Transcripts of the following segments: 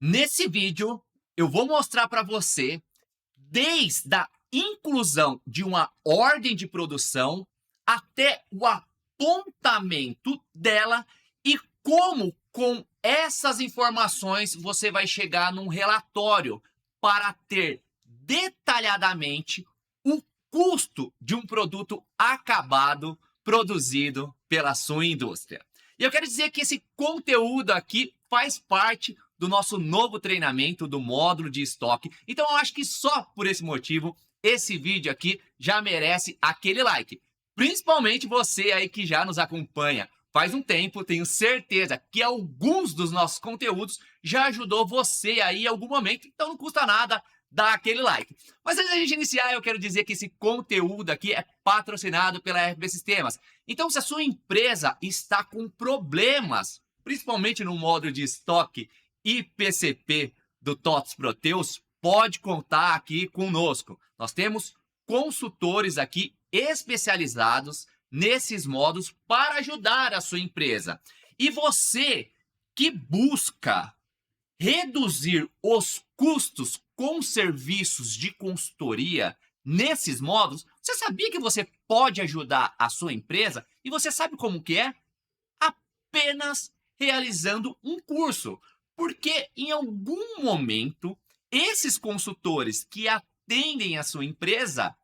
Nesse vídeo, eu vou mostrar para você desde a inclusão de uma ordem de produção até o apontamento dela e como, com essas informações, você vai chegar num relatório para ter detalhadamente o custo de um produto acabado produzido pela sua indústria. E eu quero dizer que esse conteúdo aqui faz parte do nosso novo treinamento do módulo de estoque. Então eu acho que só por esse motivo, esse vídeo aqui já merece aquele like. Principalmente você aí que já nos acompanha faz um tempo, tenho certeza que alguns dos nossos conteúdos já ajudou você aí em algum momento, então não custa nada dar aquele like. Mas antes da gente iniciar, eu quero dizer que esse conteúdo aqui é patrocinado pela FB Sistemas. Então, se a sua empresa está com problemas, principalmente no módulo de estoque e PCP do TOTS Proteus, pode contar aqui conosco. Nós temos consultores aqui especializados nesses módulos para ajudar a sua empresa. E você que busca reduzir os custos com serviços de consultoria nesses módulos, você sabia que você pode ajudar a sua empresa? E você sabe como que é? Apenas realizando um curso. Porque em algum momento, esses consultores que atendem a sua empresa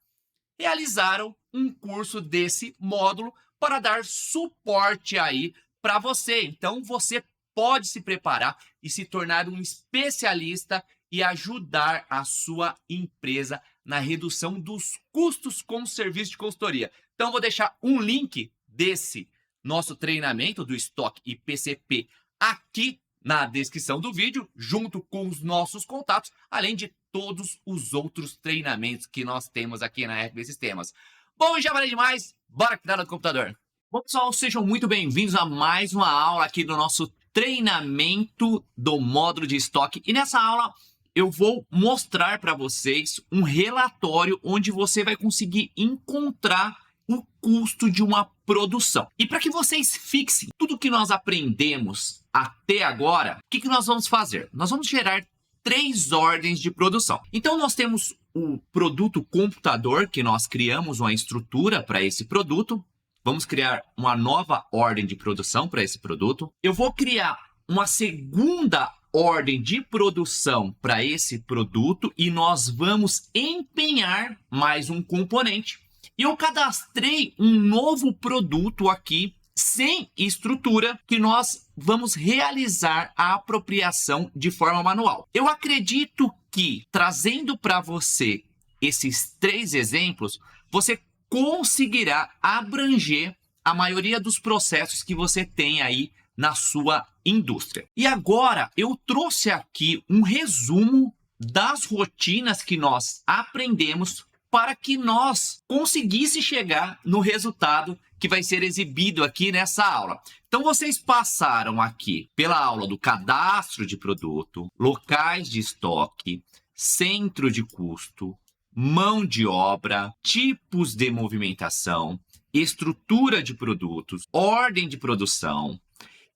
realizaram um curso desse módulo para dar suporte aí para você. Então, você pode se preparar e se tornar um especialista e ajudar a sua empresa na redução dos custos com o serviço de consultoria. Então, vou deixar um link desse nosso treinamento do estoque e PCP aqui na descrição do vídeo, junto com os nossos contatos, além de todos os outros treinamentos que nós temos aqui na FB Sistemas. Bom, já falei demais, bora que tá no computador. Bom, pessoal, sejam muito bem-vindos a mais uma aula aqui do nosso treinamento do módulo de estoque. E nessa aula eu vou mostrar para vocês um relatório onde você vai conseguir encontrar o custo de uma produção. E para que vocês fixem tudo que nós aprendemos até agora, o que nós vamos fazer? Nós vamos gerar 3 ordens de produção. Então, nós temos o produto computador, que nós criamos uma estrutura para esse produto. Vamos criar uma nova ordem de produção para esse produto. Eu vou criar uma segunda ordem de produção para esse produto e nós vamos empenhar mais um componente. E eu cadastrei um novo produto aqui, sem estrutura, que nós vamos realizar a apropriação de forma manual. Eu acredito que, trazendo para você esses 3 exemplos, você conseguirá abranger a maioria dos processos que você tem aí na sua indústria. E agora, eu trouxe aqui um resumo das rotinas que nós aprendemos para que nós conseguisse chegar no resultado que vai ser exibido aqui nessa aula. Então, vocês passaram aqui pela aula do cadastro de produto, locais de estoque, centro de custo, mão de obra, tipos de movimentação, estrutura de produtos, ordem de produção,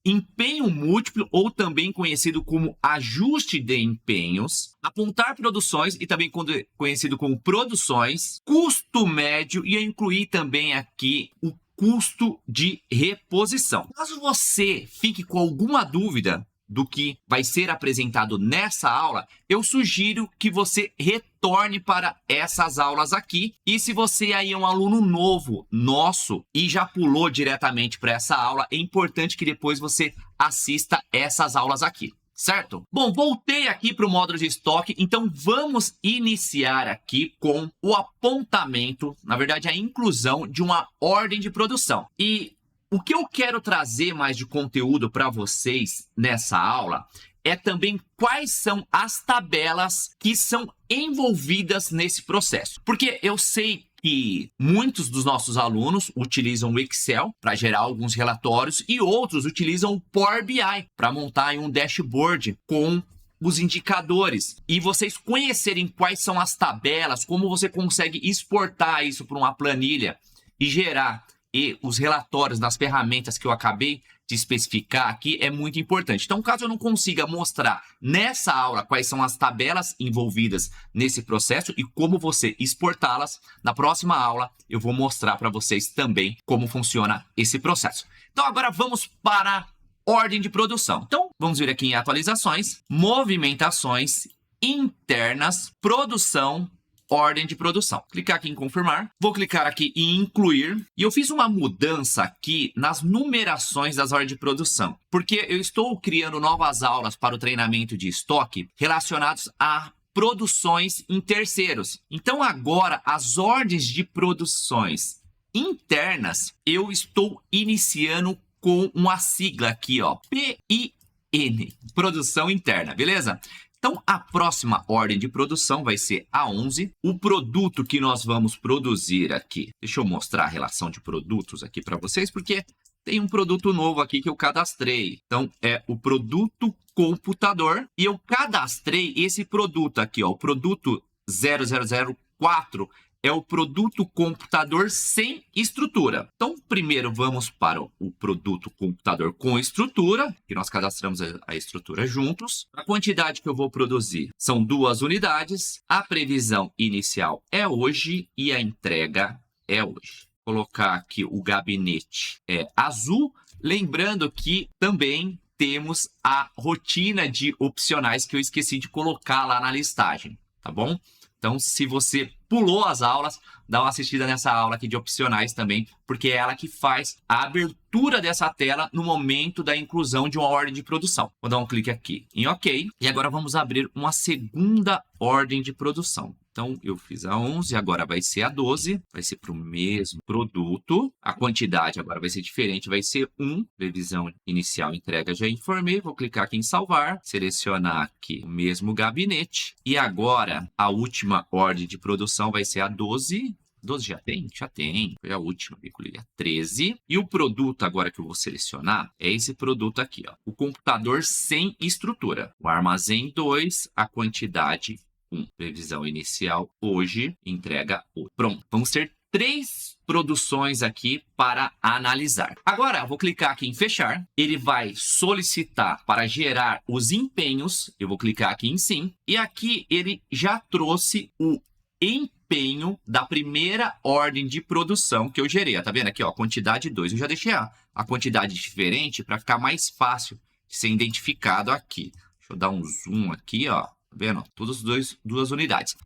empenho múltiplo, ou também conhecido como ajuste de empenhos, apontar produções e também conhecido como produções, custo médio, e eu incluí também aqui o custo de reposição. Caso você fique com alguma dúvida do que vai ser apresentado nessa aula, eu sugiro que você retorne para essas aulas aqui. E se você aí é um aluno novo nosso e já pulou diretamente para essa aula, é importante que depois você assista essas aulas aqui, certo? Bom, voltei aqui para o módulo de estoque, então vamos iniciar aqui com o apontamento, na verdade a inclusão de uma ordem de produção. E o que eu quero trazer mais de conteúdo para vocês nessa aula é também quais são as tabelas que são envolvidas nesse processo. Porque eu sei que muitos dos nossos alunos utilizam o Excel para gerar alguns relatórios e outros utilizam o Power BI para montar um dashboard com os indicadores. E vocês conhecerem quais são as tabelas, como você consegue exportar isso para uma planilha e gerar e os relatórios das ferramentas que eu acabei te especificar aqui é muito importante. Então, caso eu não consiga mostrar nessa aula quais são as tabelas envolvidas nesse processo e como você exportá-las, na próxima aula eu vou mostrar para vocês também como funciona esse processo. Então, agora vamos para a ordem de produção. Então, vamos vir aqui em atualizações, movimentações internas, produção, ordem de produção. Clicar aqui em confirmar. Vou clicar aqui em incluir. E eu fiz uma mudança aqui nas numerações das ordens de produção. Porque eu estou criando novas aulas para o treinamento de estoque relacionados a produções em terceiros. Então, agora, as ordens de produções internas, eu estou iniciando com uma sigla aqui, ó, PIN, produção interna, beleza? Então, a próxima ordem de produção vai ser a 11. O produto que nós vamos produzir aqui. Deixa eu mostrar a relação de produtos aqui para vocês, porque tem um produto novo aqui que eu cadastrei. Então, é o produto computador. E eu cadastrei esse produto aqui, ó, o produto 0004. É o produto computador sem estrutura. Então, primeiro vamos para o produto computador com estrutura, que nós cadastramos a estrutura juntos. A quantidade que eu vou produzir são 2 unidades. A previsão inicial é hoje e a entrega é hoje. Vou colocar aqui o gabinete azul. Lembrando que também temos a rotina de opcionais que eu esqueci de colocar lá na listagem, tá bom? Então, se você pulou as aulas, dá uma assistida nessa aula aqui de opcionais também, porque é ela que faz a abertura dessa tela no momento da inclusão de uma ordem de produção. Vou dar um clique aqui em OK. E agora vamos abrir uma segunda ordem de produção. Então, eu fiz a 11, agora vai ser a 12. Vai ser para o mesmo produto. A quantidade agora vai ser diferente, vai ser 1. Previsão inicial, entrega, já informei. Vou clicar aqui em salvar, selecionar aqui o mesmo gabinete. E agora, a última ordem de produção vai ser a 12. 12 já tem? Já tem. Foi a última, a 13. E o produto agora que eu vou selecionar é esse produto aqui, ó. O computador sem estrutura. O armazém 2, a quantidade 1. Previsão inicial hoje, entrega hoje. Pronto, vamos ter 3 produções aqui para analisar. Agora, vou clicar aqui em fechar. Ele vai solicitar para gerar os empenhos. Eu vou clicar aqui em sim. E aqui ele já trouxe o empenho da primeira ordem de produção que eu gerei. Tá vendo aqui, ó, quantidade 2. Eu já deixei a quantidade diferente para ficar mais fácil de ser identificado aqui. Deixa eu dar um zoom aqui, ó. Tá vendo? Todas 2 unidades.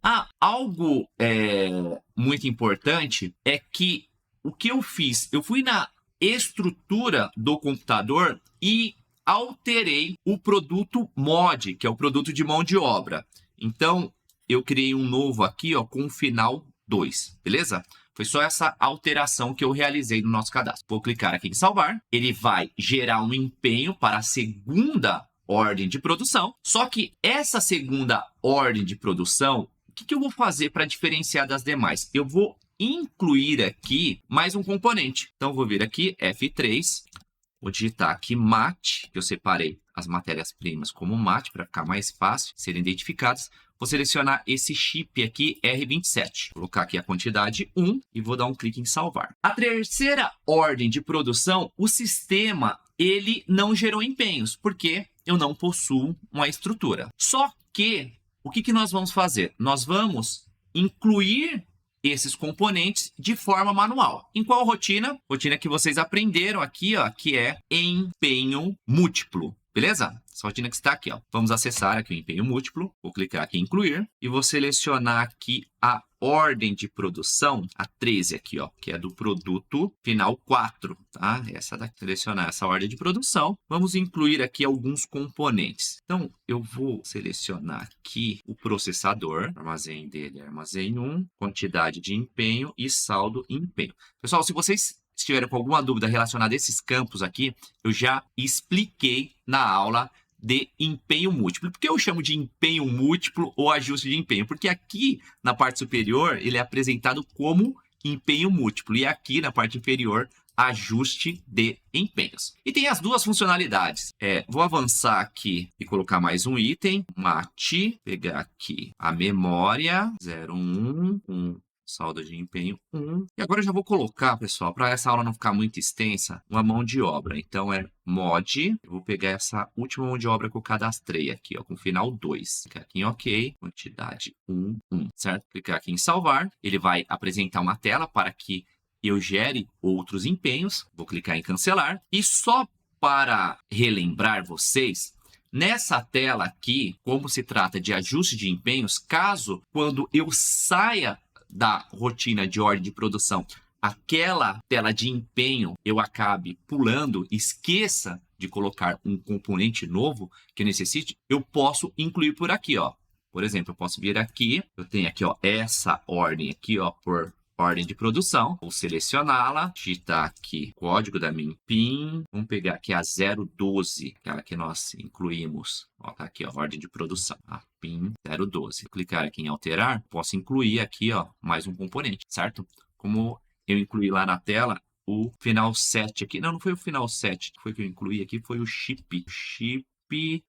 Algo muito importante é que o que eu fiz? Eu fui na estrutura do computador e alterei o produto mod, que é o produto de mão de obra. Então, eu criei um novo aqui, ó, com final 2, beleza? Foi só essa alteração que eu realizei no nosso cadastro. Vou clicar aqui em salvar. Ele vai gerar um empenho para a segunda ordem de produção. Só que essa segunda ordem de produção, o que eu vou fazer para diferenciar das demais? Eu vou incluir aqui mais um componente. Então, vou vir aqui, F3, vou digitar aqui MAT, que eu separei as matérias-primas como MAT, para ficar mais fácil serem identificadas. Vou selecionar esse chip aqui, R27. Vou colocar aqui a quantidade 1 e vou dar um clique em salvar. A terceira ordem de produção, o sistema, ele não gerou empenhos, porque eu não possuo uma estrutura. Só que, o que nós vamos fazer? Nós vamos incluir esses componentes de forma manual. Em qual rotina? Rotina que vocês aprenderam aqui, ó, que é empenho múltiplo. Beleza? Essa rotina que está aqui, ó. Vamos acessar aqui o empenho múltiplo. Vou clicar aqui em incluir e vou selecionar aqui a ordem de produção, a 13 aqui, ó, que é do produto final 4, tá? Essa daqui. Selecionar essa ordem de produção. Vamos incluir aqui alguns componentes. Então, eu vou selecionar aqui o processador. O armazém dele é armazém 1, quantidade de empenho e saldo empenho. Pessoal, se vocês estiverem com alguma dúvida relacionada a esses campos aqui, eu já expliquei na aula de empenho múltiplo. Por que eu chamo de empenho múltiplo ou ajuste de empenho? Porque aqui na parte superior ele é apresentado como empenho múltiplo e aqui na parte inferior ajuste de empenhos. E tem as duas funcionalidades. Vou avançar aqui e colocar mais um item, MAT, pegar aqui a memória 01 com saldo de empenho 1. E agora eu já vou colocar, pessoal, para essa aula não ficar muito extensa, uma mão de obra. Então é mod, eu vou pegar essa última mão de obra que eu cadastrei aqui, ó, com final 2. Clicar aqui em OK, quantidade 1, certo? Clicar aqui em salvar, ele vai apresentar uma tela para que eu gere outros empenhos. Vou clicar em cancelar e só para relembrar vocês, nessa tela aqui, como se trata de ajuste de empenhos, caso quando eu saia da rotina de ordem de produção, aquela tela de empenho eu acabe pulando, esqueça de colocar um componente novo que necessite, eu posso incluir por aqui, ó. Por exemplo, eu posso vir aqui, eu tenho aqui, ó, essa ordem aqui, ó, por ordem de produção, vou selecioná-la, digitar aqui o código da minha PIN, vamos pegar aqui a 012, aquela que nós incluímos, ó, tá aqui, ó, ordem de produção, a PIN 012. Clicar aqui em alterar, posso incluir aqui, ó, mais um componente, certo? Como eu incluí lá na tela o final 7 aqui, não foi o final 7, que foi que eu incluí aqui, foi o chip. O chip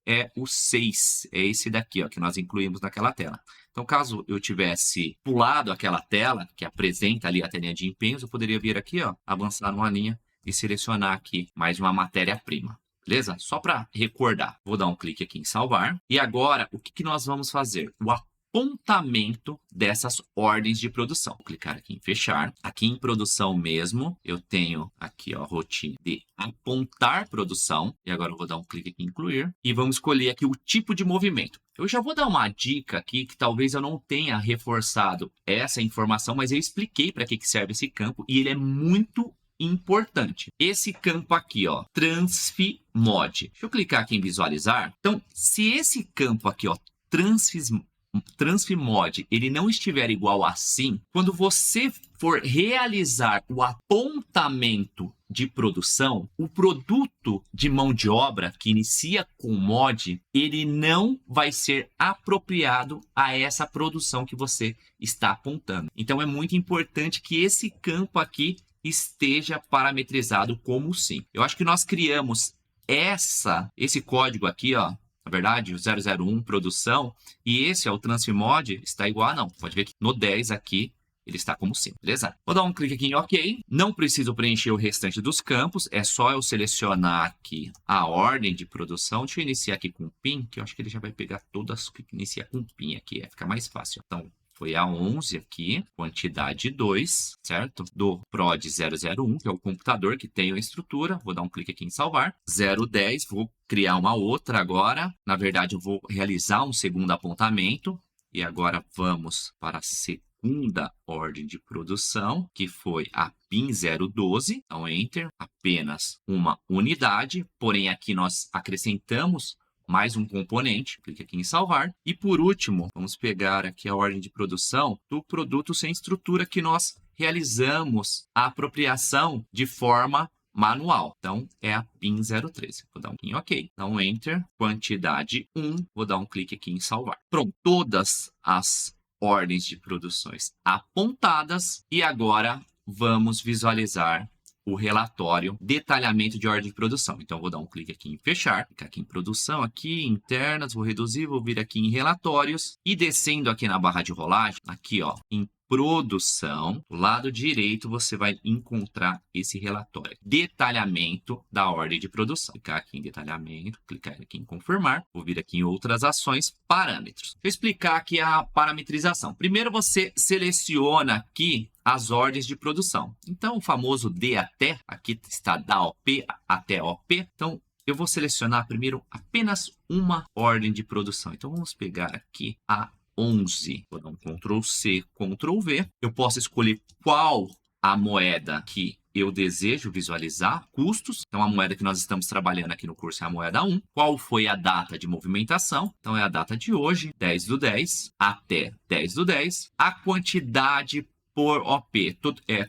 é o 6, é esse daqui, ó, que nós incluímos naquela tela. Então, caso eu tivesse pulado aquela tela, que apresenta ali a telinha de empenhos, eu poderia vir aqui, ó, avançar uma linha e selecionar aqui mais uma matéria-prima. Beleza? Só para recordar. Vou dar um clique aqui em salvar. E agora, o que nós vamos fazer? O apontamento dessas ordens de produção. Vou clicar aqui em fechar. Aqui em produção mesmo, eu tenho aqui, ó, a rotina de apontar produção. E agora eu vou dar um clique aqui em incluir. E vamos escolher aqui o tipo de movimento. Eu já vou dar uma dica aqui, que talvez eu não tenha reforçado essa informação, mas eu expliquei para que serve esse campo e ele é muito importante. Esse campo aqui, ó, transfmod. Deixa eu clicar aqui em visualizar. Então, se esse campo aqui, ó, transfmod, ele não estiver igual assim, quando você for realizar o apontamento de produção, o produto de mão de obra que inicia com mod, ele não vai ser apropriado a essa produção que você está apontando. Então, é muito importante que esse campo aqui esteja parametrizado como sim. Eu acho que nós criamos esse código aqui, ó, na verdade, o 001 produção, e esse é o transfmod, está igual a não. Pode ver que no 10 aqui, ele está como sim, beleza? Vou dar um clique aqui em OK. Não preciso preencher o restante dos campos, é só eu selecionar aqui a ordem de produção. Deixa eu iniciar aqui com PIN, que eu acho que ele já vai pegar todas que inicia com PIN aqui, fica mais fácil. Então, foi a 11 aqui, quantidade 2, certo? Do PROD 001, que é o computador que tem a estrutura. Vou dar um clique aqui em salvar. 010, vou criar uma outra agora. Na verdade, eu vou realizar um segundo apontamento. E agora vamos para a segunda ordem de produção, que foi a PIN 012. Então, Enter, apenas uma unidade. Porém, aqui nós acrescentamos mais um componente, clique aqui em salvar. E por último, vamos pegar aqui a ordem de produção do produto sem estrutura que nós realizamos a apropriação de forma manual. Então, é a PIN 013. Vou dar um clique em OK. Então, Enter, quantidade 1. Vou dar um clique aqui em salvar. Pronto, todas as ordens de produções apontadas. E agora, vamos visualizar o relatório detalhamento de ordem de produção. Então, vou dar um clique aqui em fechar, clicar aqui em produção, aqui internas, vou reduzir, vou vir aqui em relatórios e descendo aqui na barra de rolagem, aqui, ó, em produção, do lado direito você vai encontrar esse relatório, detalhamento da ordem de produção. Clicar aqui em detalhamento, clicar aqui em confirmar, vou vir aqui em outras ações, parâmetros. Deixa eu explicar aqui a parametrização. Primeiro você seleciona aqui as ordens de produção. Então, o famoso D até, aqui está da OP até OP. Então, eu vou selecionar primeiro apenas uma ordem de produção. Então, vamos pegar aqui a 11. Vou dar um Ctrl C, Ctrl V. Eu posso escolher qual a moeda que eu desejo visualizar, custos. Então, a moeda que nós estamos trabalhando aqui no curso é a moeda 1. Qual foi a data de movimentação? Então, é a data de hoje, 10/10, até 10/10. A quantidade por OP,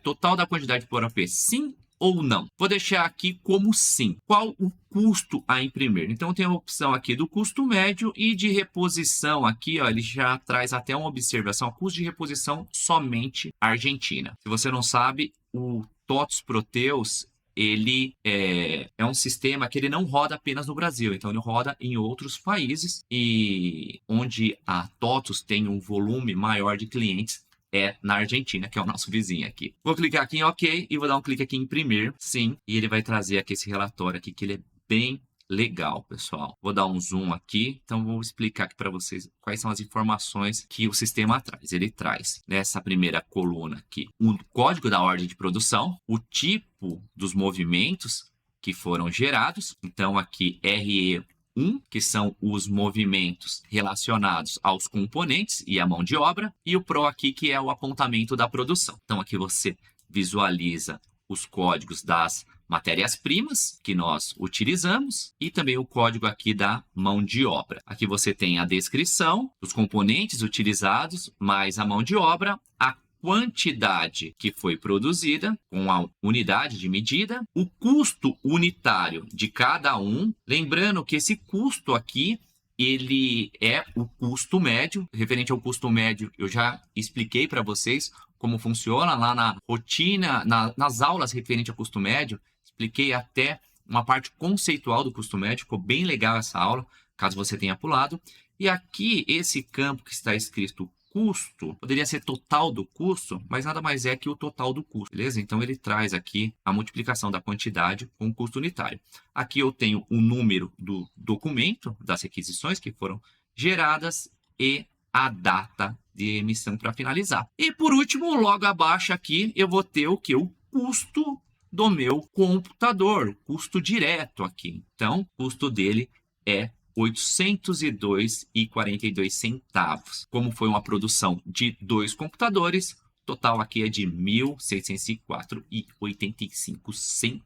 total da quantidade por OP, sim ou não? Vou deixar aqui como sim. Qual o custo a imprimir? Então, tem a opção aqui do custo médio e de reposição aqui, ó, ele já traz até uma observação, custo de reposição somente Argentina. Se você não sabe, o TOTOS Proteus, ele é um sistema que ele não roda apenas no Brasil, então ele roda em outros países e onde a TOTOS tem um volume maior de clientes, é na Argentina, que é o nosso vizinho aqui. Vou clicar aqui em OK e vou dar um clique aqui em imprimir, sim, e ele vai trazer aqui esse relatório aqui, que ele é bem legal, pessoal. Vou dar um zoom aqui, então vou explicar aqui para vocês quais são as informações que o sistema traz. Ele traz nessa primeira coluna aqui o código da ordem de produção, o tipo dos movimentos que foram gerados, então aqui RE1, que são os movimentos relacionados aos componentes e à mão de obra, e o PRO aqui, que é o apontamento da produção. Então aqui você visualiza os códigos das matérias-primas que nós utilizamos e também o código aqui da mão de obra. Aqui você tem a descrição dos componentes utilizados, mais a mão de obra, a quantidade que foi produzida com a unidade de medida, o custo unitário de cada um. Lembrando que esse custo aqui, ele é o custo médio. Referente ao custo médio, eu já expliquei para vocês como funciona lá na rotina, nas aulas referente ao custo médio. Expliquei até uma parte conceitual do custo médio, ficou bem legal essa aula, caso você tenha pulado. E aqui, esse campo que está escrito custo, poderia ser total do custo, mas nada mais é que o total do custo, beleza? Então, ele traz aqui a multiplicação da quantidade com o custo unitário. Aqui eu tenho o número do documento, das requisições que foram geradas e a data de emissão para finalizar. E, por último, logo abaixo aqui, eu vou ter o que? O custo do meu computador, o custo direto aqui. Então, o custo dele é R$ 802,42. Como foi uma produção de 2 computadores, o total aqui é de R$ 1.604,85.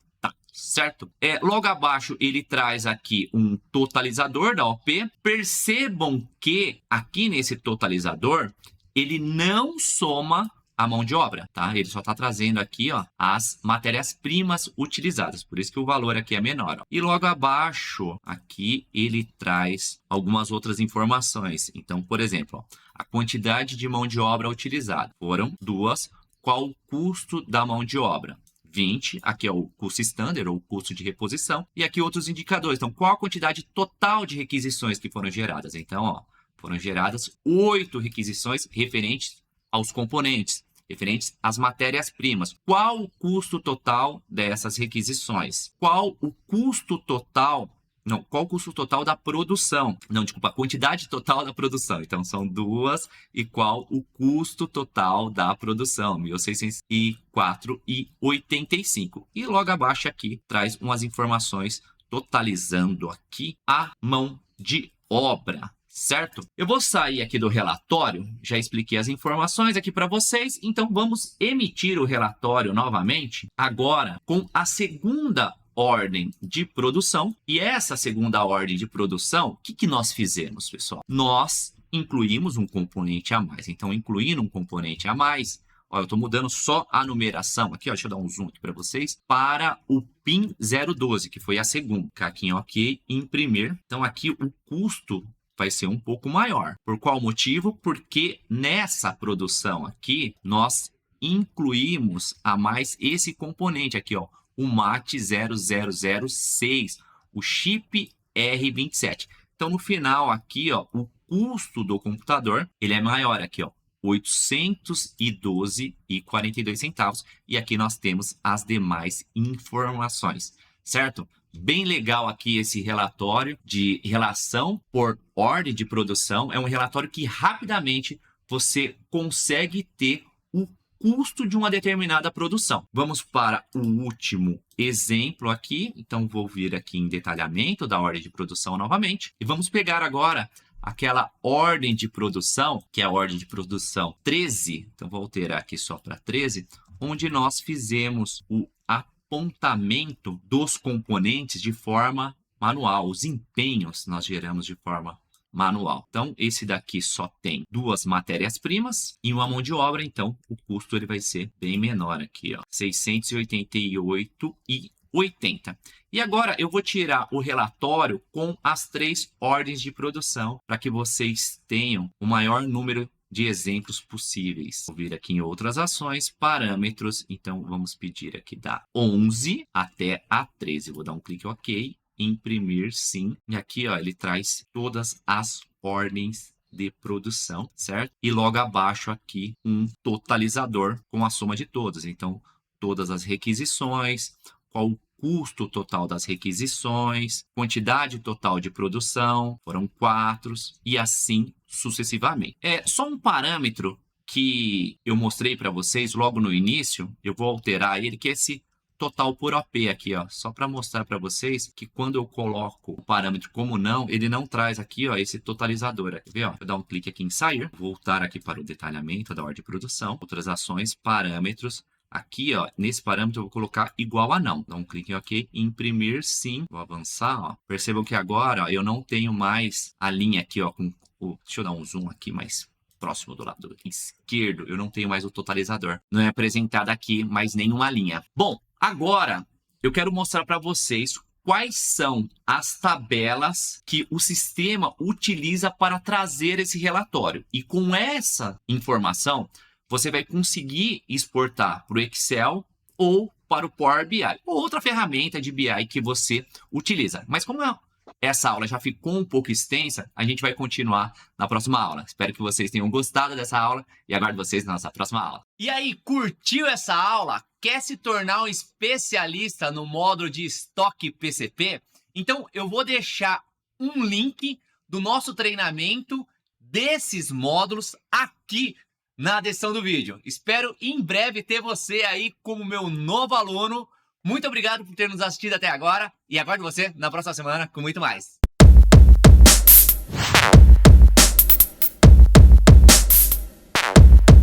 Certo? Logo abaixo ele traz aqui um totalizador da OP. Percebam que aqui nesse totalizador ele não soma a mão de obra, tá? Ele só está trazendo aqui, ó, as matérias-primas utilizadas, por isso que o valor aqui é menor, ó. E logo abaixo, aqui, ele traz algumas outras informações. Então, por exemplo, ó, a quantidade de mão de obra utilizada. Foram 2. Qual o custo da mão de obra? 20. Aqui é o custo standard, ou custo de reposição. E aqui outros indicadores. Então, qual a quantidade total de requisições que foram geradas? Então, ó, foram geradas 8 requisições referentes aos componentes, referentes às matérias-primas. Qual o custo total dessas requisições? Qual o custo total? Não, qual o custo total da produção? Não, desculpa, a quantidade total da produção. Então, são 2. E qual o custo total da produção? 1.604,85. E logo abaixo aqui, traz umas informações totalizando aqui a mão de obra. Certo? Eu vou sair aqui do relatório, já expliquei as informações aqui para vocês, então vamos emitir o relatório novamente, agora com a segunda ordem de produção. E essa segunda ordem de produção, o que nós fizemos, pessoal? Nós incluímos um componente a mais. Então, incluindo um componente a mais, ó, eu estou mudando só a numeração aqui, ó, deixa eu dar um zoom aqui para vocês, para o PIN 012, que foi a segunda. Aqui em OK, imprimir. Então, aqui o custo vai ser um pouco maior. Por qual motivo? Porque nessa produção aqui, nós incluímos a mais esse componente aqui, ó, o MAT 0006, o chip R27. Então, no final aqui, ó, o custo do computador, ele é maior aqui, ó, 812,42. E aqui nós temos as demais informações, certo? Bem legal aqui esse relatório de relação por ordem de produção. É um relatório que rapidamente você consegue ter o custo de uma determinada produção. Vamos para o último exemplo aqui. Então, vou vir aqui em detalhamento da ordem de produção novamente. E vamos pegar agora aquela ordem de produção, que é a ordem de produção 13. Então, vou alterar aqui só para 13, onde nós fizemos o apontamento dos componentes de forma manual. Os empenhos nós geramos de forma manual. Então, esse daqui só tem 2 matérias-primas e uma mão de obra, então o custo ele vai ser bem menor aqui, ó, 688,80. E agora eu vou tirar o relatório com as 3 ordens de produção para que vocês tenham o maior número de exemplos possíveis. Vou vir aqui em outras ações, parâmetros. Então, vamos pedir aqui da 11 até a 13. Vou dar um clique OK, imprimir sim. E aqui, ó, ele traz todas as ordens de produção, certo? E logo abaixo aqui um totalizador com a soma de todas. Então, todas as requisições, qual o custo total das requisições, quantidade total de produção, foram 4, e assim sucessivamente. É só um parâmetro que eu mostrei para vocês logo no início, eu vou alterar ele, que é esse total por OP aqui, ó, só para mostrar para vocês que quando eu coloco o parâmetro como não, ele não traz aqui, ó, esse totalizador. Quer ver, ó? Vou dar um clique aqui em sair, voltar aqui para o detalhamento da ordem de produção, outras ações, parâmetros. Aqui, ó, nesse parâmetro eu vou colocar igual a não. Dá um clique em OK, imprimir sim. Vou avançar, ó. Percebam que agora, ó, eu não tenho mais a linha aqui, ó, com o... Deixa eu dar um zoom aqui mais próximo do lado esquerdo. Eu não tenho mais o totalizador. Não é apresentado aqui mais nenhuma linha. Bom, agora eu quero mostrar para vocês quais são as tabelas que o sistema utiliza para trazer esse relatório. E com essa informação, você vai conseguir exportar para o Excel ou para o Power BI, ou outra ferramenta de BI que você utiliza. Mas como essa aula já ficou um pouco extensa, a gente vai continuar na próxima aula. Espero que vocês tenham gostado dessa aula e aguardo vocês na nossa próxima aula. E aí, curtiu essa aula? Quer se tornar um especialista no módulo de estoque PCP? Então, eu vou deixar um link do nosso treinamento desses módulos aqui na descrição do vídeo. Espero em breve ter você aí como meu novo aluno. Muito obrigado por ter nos assistido até agora e aguardo você na próxima semana com muito mais.